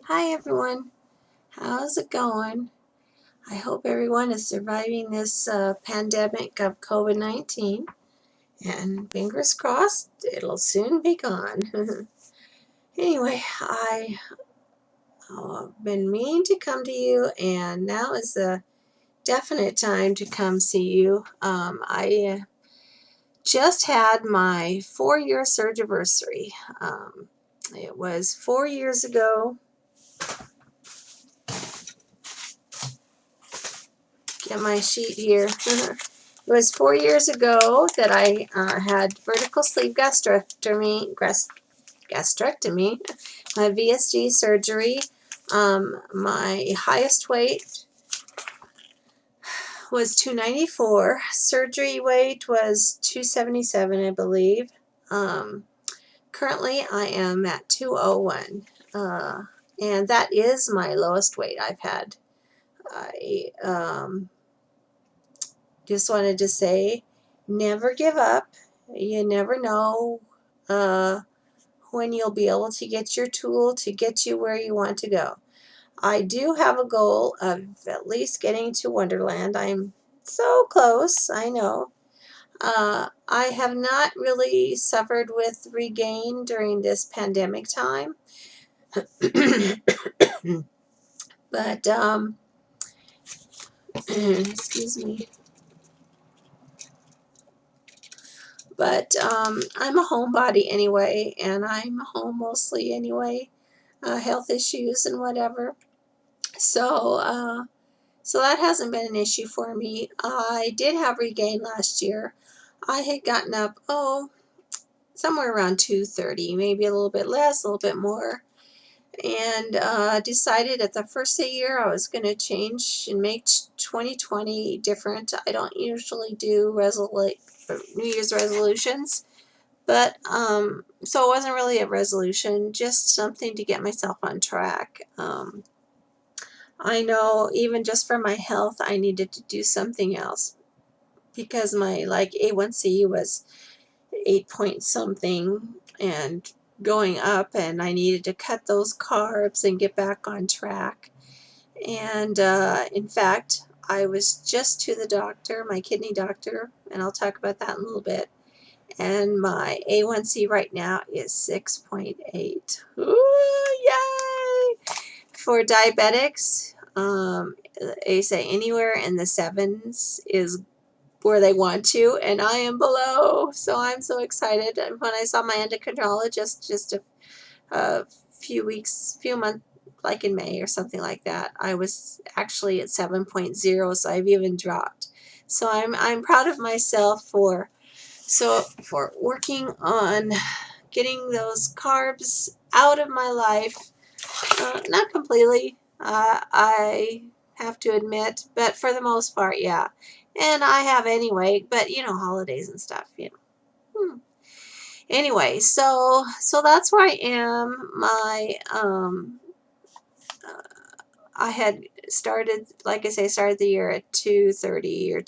Hi everyone, how's it going? I hope everyone is surviving this pandemic of COVID-19 and fingers crossed it'll soon be gone. Anyway, I've been meaning to come to you and now is the definite time to come see you. I just had my 4-year Surgaversary. It was 4 years ago. Get my sheet here. It was 4 years ago that I had vertical sleeve gastrectomy, my VSG surgery. My highest weight was 294. Surgery weight was 277, I believe. Currently, I am at 201, and that is my lowest weight I've had. I just wanted to say, never give up. You never know uh, when you'll be able to get your tool to get you where you want to go. I do have a goal of at least getting to Wonderland. I'm so close, I know. I have not really suffered with regain during this pandemic time. But, excuse me. But I'm a homebody anyway, and I'm home mostly anyway. Health issues and whatever. So, so that hasn't been an issue for me. I did have regain last year. I had gotten up, somewhere around 230, maybe a little bit less, a little bit more, and decided at the first of the year I was going to change and make 2020 different. I don't usually do New Year's resolutions. But so it wasn't really a resolution, just something to get myself on track. I know even just for my health, I needed to do something else because my A1C was 8 point something and going up, and I needed to cut those carbs and get back on track. And in fact, I was just to the doctor, my kidney doctor, and I'll talk about that in a little bit. And my A1C right now is 6.8. Ooh, yay! For diabetics, they say anywhere in the sevens is where they want to, and I am below. So I'm so excited. And when I saw my endocrinologist just a few months, like in May or something like that, I was actually at 7.0, so I've even dropped. So I'm proud of myself for working on getting those carbs out of my life. Not completely, I have to admit, but for the most part, yeah. And I have anyway, but holidays and stuff, Anyway, so that's where I am. I had started, like I say, started the year at 230 or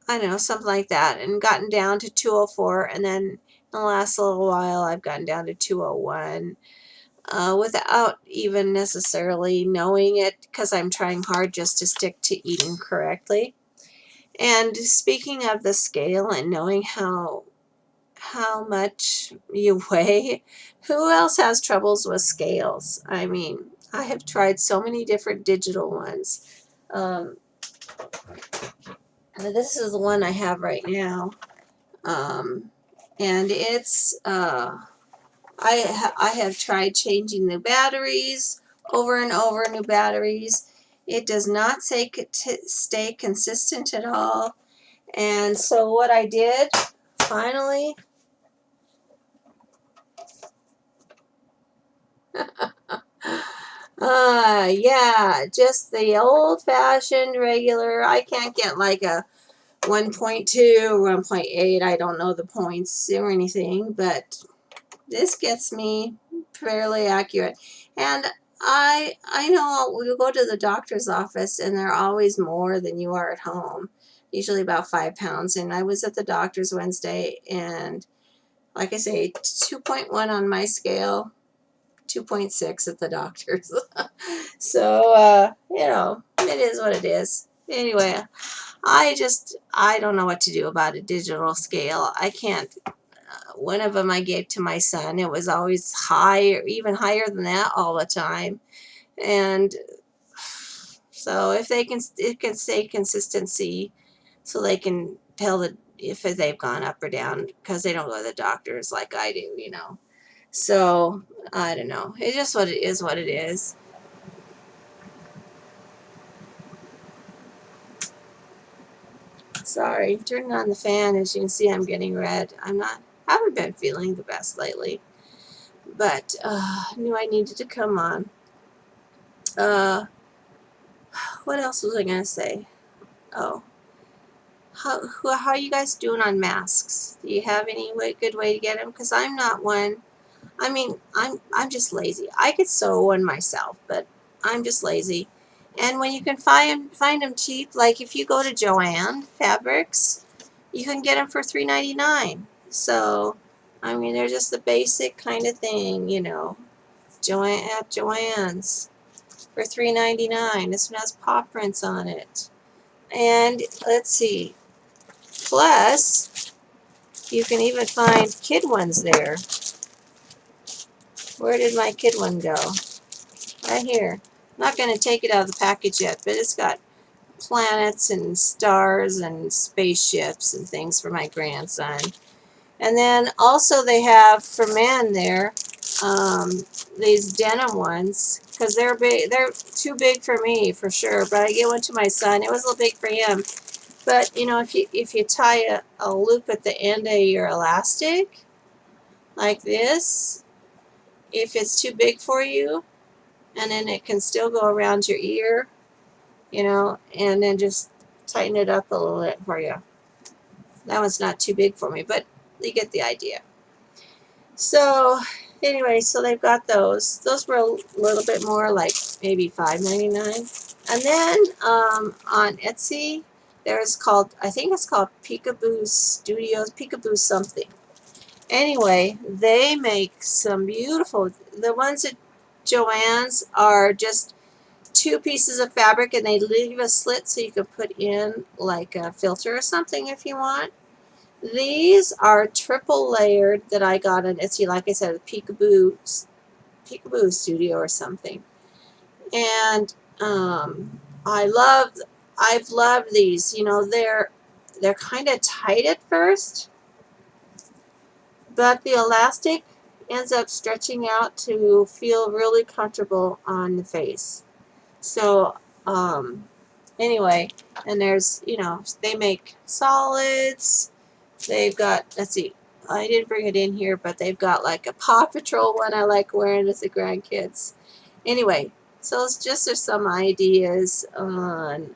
I don't know, something like that, and gotten down to 204, and then in the last little while I've gotten down to 201, without even necessarily knowing it, because I'm trying hard just to stick to eating correctly. And speaking of the scale and knowing how much you weigh, who else has troubles with scales? I mean, I have tried so many different digital ones. This is the one I have right now. And it's I have tried changing the batteries over and over, new batteries. It does not stay consistent at all. And so what I did finally, yeah, just the old-fashioned regular. I can't get like a 1.2 or 1.8. I don't know the points or anything, but this gets me fairly accurate. And I know we go to the doctor's office and they're always more than you are at home, usually about 5 pounds. And I was at the doctor's Wednesday, and like I say, 2.1 on my scale. 2.6 at the doctor's. So, it is what it is. Anyway, I don't know what to do about a digital scale. I can't. One of them I gave to my son. It was always high, or even higher than that all the time. And so if they can, it can say consistency, so they can tell if they've gone up or down, because they don't go to the doctors like I do. So I don't know. It's just what it is. What it is. Sorry, turning on the fan. As you can see, I'm getting red. Haven't been feeling the best lately, but knew I needed to come on. Uh, what else was I gonna say? Oh, how are you guys doing on masks? Do you have any good way to get them? Because I'm not one. I mean, I'm just lazy. I could sew one myself, but I'm just lazy. And when you can find them cheap, like if you go to Joann Fabrics, you can get them for $3.99. So, I mean, they're just the basic kind of thing. Joann at Joann's for $3.99. This one has paw prints on it. And let's see. Plus, you can even find kid ones there. Where did my kid one go? Right here. I'm not going to take it out of the package yet, but it's got planets and stars and spaceships and things for my grandson. And then also they have for men there these denim ones, because they're big. They're too big for me for sure, but I get one to my son. It was a little big for him. But if you tie a loop at the end of your elastic like this, if it's too big for you, and then it can still go around your ear, and then just tighten it up a little bit for you. That one's not too big for me, but you get the idea. So anyway, so they've got those. Those were a little bit more, like maybe $5.99. And then on Etsy, I think it's called Peekaboo Studios, Peekaboo something. Anyway, they make some beautiful. The ones at Joann's are just two pieces of fabric, and they leave a slit so you can put in like a filter or something if you want. These are triple layered that I got on Etsy, like I said, Peekaboo Studio or something. And I've loved these. They're kind of tight at first, but the elastic ends up stretching out to feel really comfortable on the face. So anyway, and they make solids. They've got, let's see, I didn't bring it in here, but they've got like a Paw Patrol one I like wearing as the grandkids. Anyway, so it's just there's some ideas on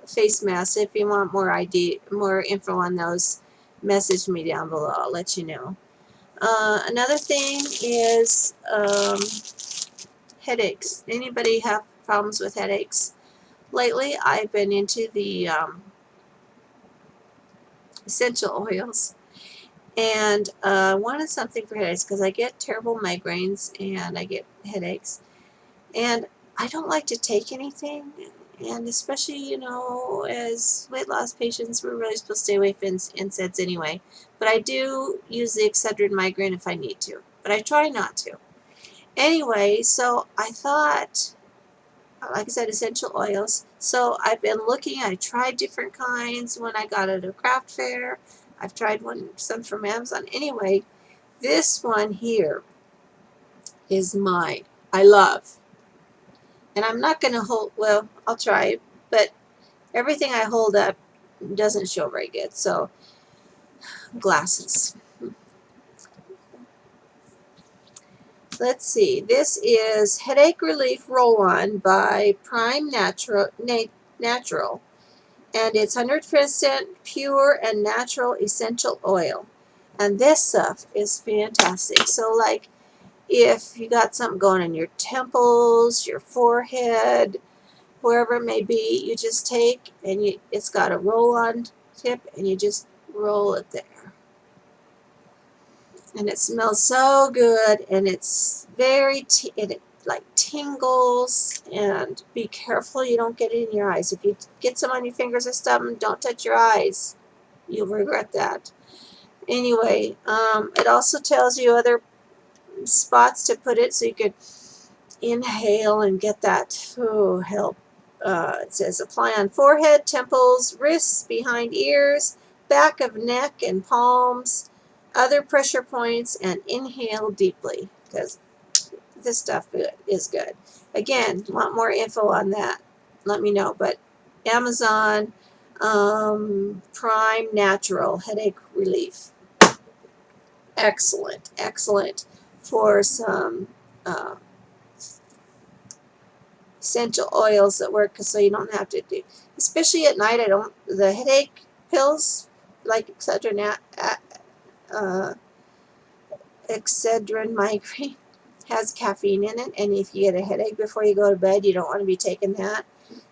face masks. If you want more info on those, message me down below. I'll let you know. Another thing is headaches. Anybody have problems with headaches? Lately, I've been into the essential oils, and wanted something for headaches because I get terrible migraines and I get headaches, and I don't like to take anything, and especially as weight loss patients, we're really supposed to stay away from NSAIDs anyway, but I do use the Excedrin migraine if I need to, but I try not to. Anyway, so I thought, like I said, essential oils. So I've been looking. I tried different kinds when I got at a craft fair. I've tried some from Amazon. Anyway, this one here is mine. I love. And I'm not going to well, I'll try it, but everything I hold up doesn't show very good. So, glasses. Let's see. This is Headache Relief Roll-On by Prime Natural. And it's 100% pure and natural essential oil. And this stuff is fantastic. So, like, if you got something going in your temples, your forehead, wherever it may be, you just take and it's got a roll-on tip, and you just roll it there. and it smells so good, and it's very it like tingles. And be careful you don't get it in your eyes. If you get some on your fingers or something, don't touch your eyes. You'll regret that. Anyway, it also tells you other spots to put it so you could inhale and get that help. It says apply on forehead, temples, wrists, behind ears, back of neck and palms, other pressure points, and inhale deeply, because this stuff is good. Again, want more info on that, let me know. But Amazon Prime Natural Headache Relief. Excellent, excellent for some uh, essential oils that work, so you don't have to do, especially at night. The headache pills like uh, Excedrin migraine has caffeine in it, and if you get a headache before you go to bed, you don't want to be taking that.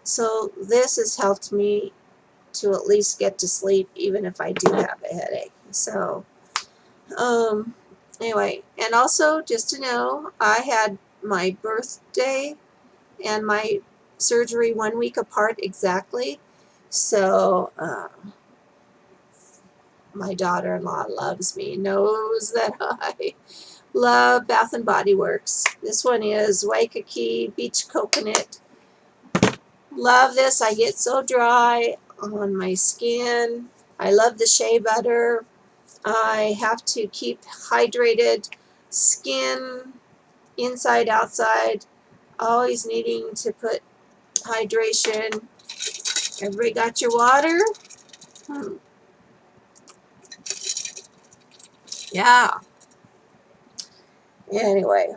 So this has helped me to at least get to sleep, even if I do have a headache. So anyway, and also just to know, I had my birthday and my surgery 1 week apart exactly. So my daughter-in-law loves me, knows that I love Bath and Body Works. This one is Waikiki Beach Coconut. Love this. I get so dry on my skin. I love the shea butter. I have to keep hydrated skin, inside, outside, always needing to put hydration. Everybody got your water? Yeah. Anyway.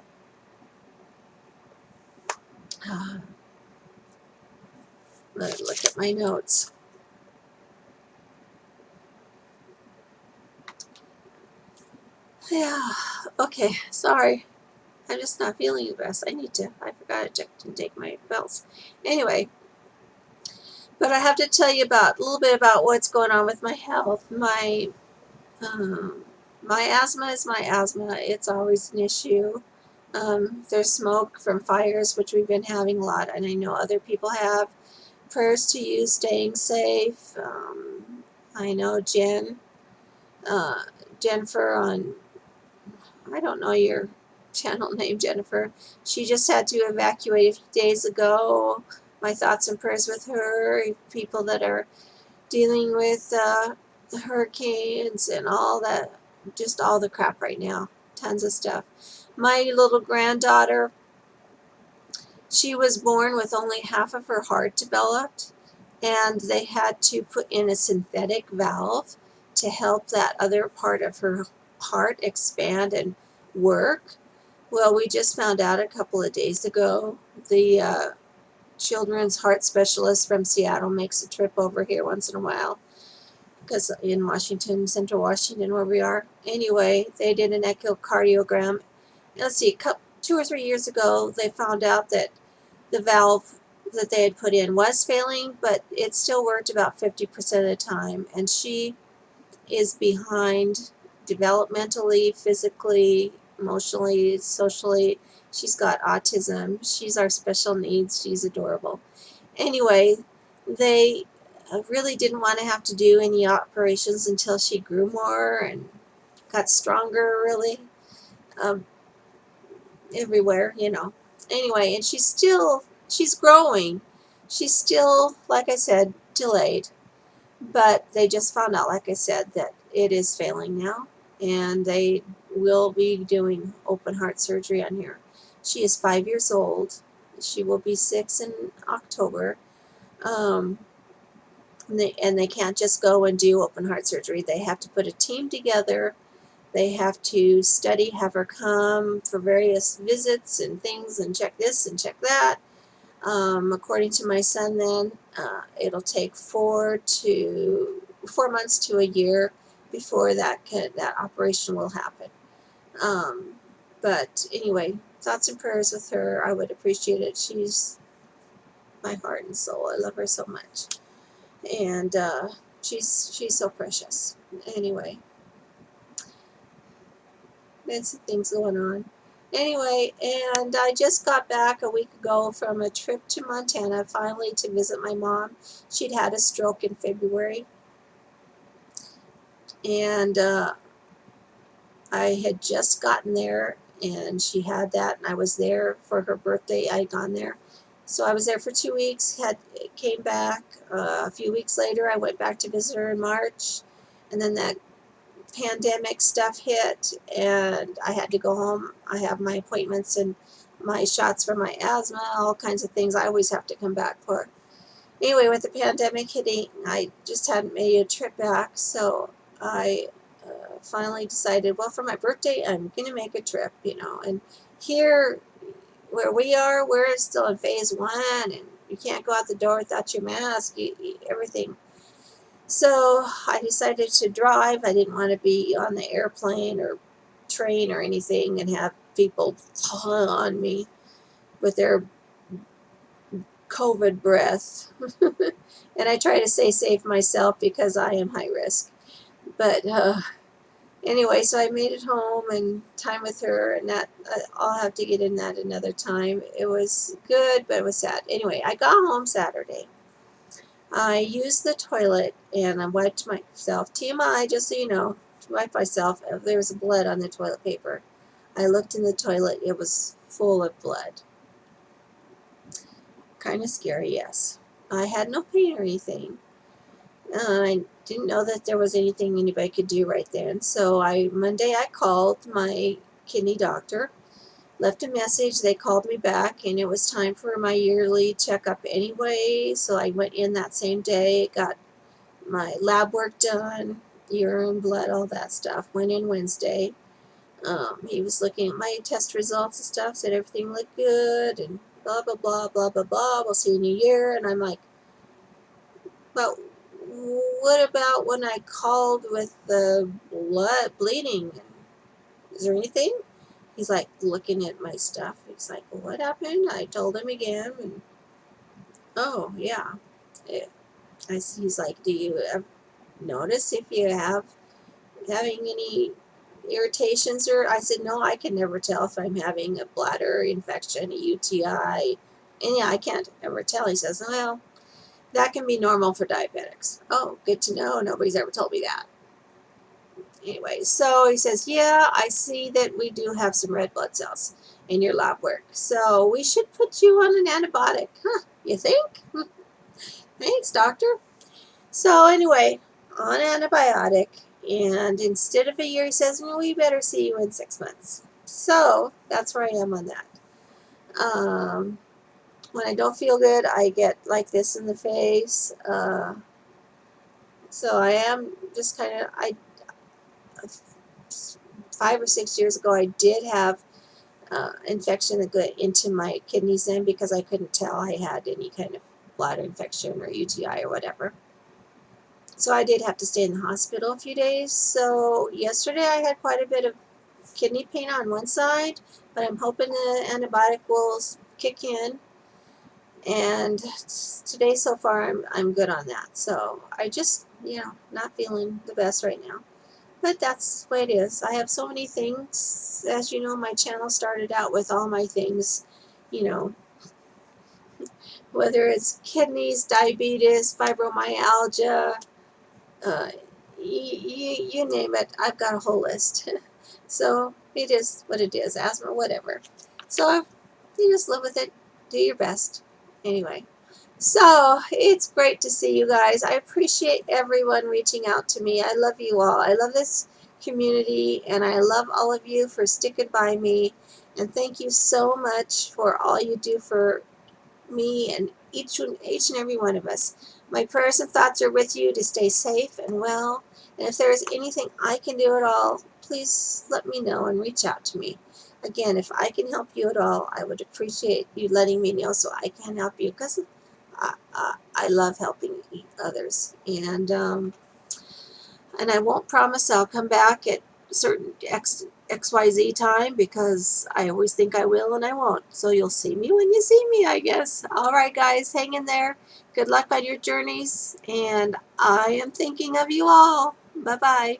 Let me look at my notes. Yeah. Okay. Sorry. I'm just not feeling the best. I forgot to take my pills. Anyway, but I have to tell you a little bit about what's going on with my health. Um, my asthma is my asthma. It's always an issue. There's smoke from fires, which we've been having a lot, and I know other people have. Prayers to you, staying safe. I know Jennifer on, I don't know your channel name, Jennifer. She just had to evacuate a few days ago. My thoughts and prayers with her. People that are dealing with hurricanes and all that, just all the crap right now. Tons of stuff. My little granddaughter, she was born with only half of her heart developed, and they had to put in a synthetic valve to help that other part of her heart expand and work. Well, we just found out a couple of days ago. The children's heart specialist from Seattle makes a trip over here once in a while, because in Washington, Central Washington, where we are. Anyway, they did an echocardiogram. Let's see, 2 or 3 years ago, they found out that the valve that they had put in was failing, but it still worked about 50% of the time. And she is behind developmentally, physically, emotionally, socially. She's got autism. She's our special needs. She's adorable. Anyway, they really didn't want to have to do any operations until she grew more and got stronger, really, um, everywhere, you know. Anyway, and she's growing. She's still, like I said, delayed. But they just found out, like I said, that it is failing now, and they will be doing open heart surgery on her. She is 5 years old. She will be 6 in October. Um, and they can't just go and do open heart surgery. They have to put a team together. They have to study, have her come for various visits and things, and check this and check that. According to my son, then it'll take 4 months to a year before that operation will happen. But anyway, thoughts and prayers with her. I would appreciate it. She's my heart and soul. I love her so much, and she's so precious. Anyway, Been some things going on. Anyway, and I just got back a week ago from a trip to Montana, finally to visit my mom. She'd had a stroke in February, and I had just gotten there, and she had that, and I was there for her birthday. I had gone there, so I was there for 2 weeks. Came back a few weeks later. I went back to visit her in March, and then that pandemic stuff hit, and I had to go home. I have my appointments and my shots for my asthma, all kinds of things I always have to come back for. Anyway, with the pandemic hitting, I just hadn't made a trip back, so I finally decided, well, for my birthday, I'm going to make a trip, And here, where we are, we're still in phase 1, and you can't go out the door without your mask, everything. So I decided to drive. I didn't want to be on the airplane or train or anything and have people on me with their COVID breath. And I try to stay safe myself because I am high risk. But anyway, so I made it home and time with her, and that I'll have to get in that another time. It was good, but it was sad. Anyway, I got home Saturday. I used the toilet and I wiped myself. TMI, just so you know, to wipe myself. There was blood on the toilet paper. I looked in the toilet, it was full of blood. Kind of scary, yes. I had no pain or anything. I didn't know that there was anything anybody could do right then. So Monday I called my kidney doctor, left a message. They called me back, and it was time for my yearly checkup anyway. So I went in that same day, got my lab work done, urine, blood, all that stuff. Went in Wednesday. He was looking at my test results and stuff, said everything looked good, and blah, blah, blah, blah, blah, blah. We'll see you in a year. And I'm like, but what about when I called with the blood bleeding? Is there anything? He's like looking at my stuff. He's like, well, what happened? I told him again. And, oh, yeah. He's like, do you notice if you having any irritations? Or I said, no, I can never tell if I'm having a bladder infection, a UTI. And yeah, I can't ever tell. He says, well, that can be normal for diabetics. Oh, good to know. Nobody's ever told me that. Anyway, so he says, yeah, I see that we do have some red blood cells in your lab work. So we should put you on an antibiotic. Huh, you think? Thanks, doctor. So anyway, on antibiotic, and instead of a year, he says, well, we better see you in 6 months. So that's where I am on that. When I don't feel good, I get like this in the face. So I am just kind of, 5 or 6 years ago, I did have infection that got into my kidneys then because I couldn't tell I had any kind of bladder infection or UTI or whatever. So I did have to stay in the hospital a few days. So yesterday I had quite a bit of kidney pain on one side, but I'm hoping the antibiotic will kick in. And today so far I'm good on that. So I just, not feeling the best right now. But that's the way it is. I have so many things. As you know, my channel started out with all my things, you know, whether it's kidneys, diabetes, fibromyalgia, uh, you name it, I've got a whole list. So it is what it is, asthma, whatever. So you just live with it, do your best. Anyway, so it's great to see you guys. I appreciate everyone reaching out to me. I love you all. I love this community, and I love all of you for sticking by me. And thank you so much for all you do for me and each and every one of us. My prayers and thoughts are with you to stay safe and well. And if there is anything I can do at all, please let me know and reach out to me. Again, if I can help you at all, I would appreciate you letting me know so I can help you, because I love helping others. And I won't promise I'll come back at certain XYZ time, because I always think I will and I won't. So you'll see me when you see me, I guess. All right, guys, hang in there. Good luck on your journeys, and I am thinking of you all. Bye-bye.